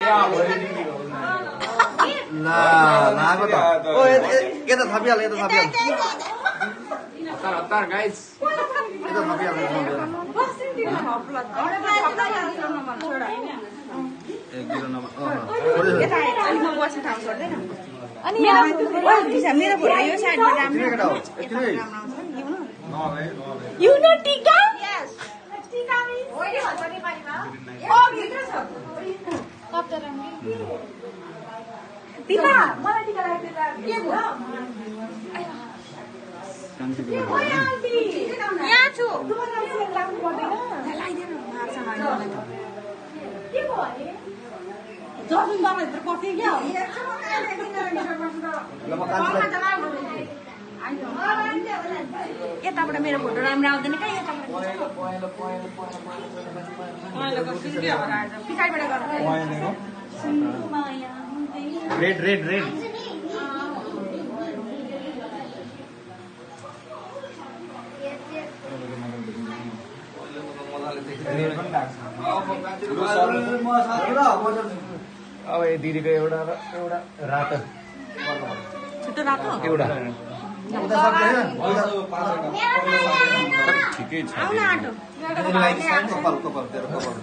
ला लागो त ओ यता थपिहाल यता थपिहाल हतार गाइस यता थपिहाल अनि मेरो फोटो यो साइडमा राम्रो यु नो टिका यस टिका मिन्स ओइले भन्छ नेपालीमा ओ भित्र छ कप्टर टिका मलाई टिका लाग्छ के भयो के भयो आन्टी यहाँ छु तुम्हाला सेल लाग्नु पर्दैन लगाइदिनु मार्छ मलाई के भयो अनि जसुन दमा भित्र पस्यो क्या यताबाट मेरो फोटो राम्रो आउँदैन क्या पछाडिबाट रेड रेड रेड अब यो दिदीको एउटा रातो छिटो रातो एउटा ठिकै छ आउन आँटो कपाल कपाल तेरो कपाल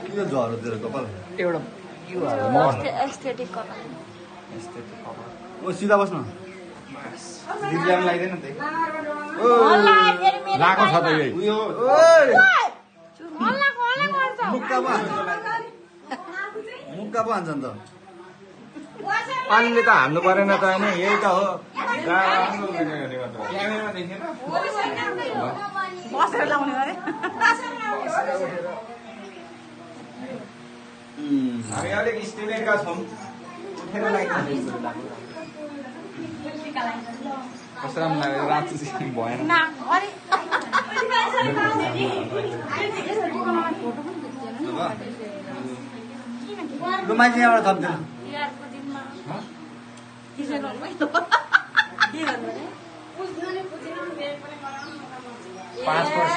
के झरो तेरो कपाल एउटा एस्थेटिक कपाल ओ सिधा बस्नु दिदीलाई पनि लाग्दैन त्यही लाको छ त यही उयो मुक्का पो हान्छ नि त पानीले त हाल्नु परेन त होइन यही त हो बसेर लाउने अरे हामी अलिक स्टुडेन्टका छौँ कस्तो राम्रो लाग्यो रातो चाहिँ भएन लु मान्छे यहाँबाट थप्दैन पासपोर्ट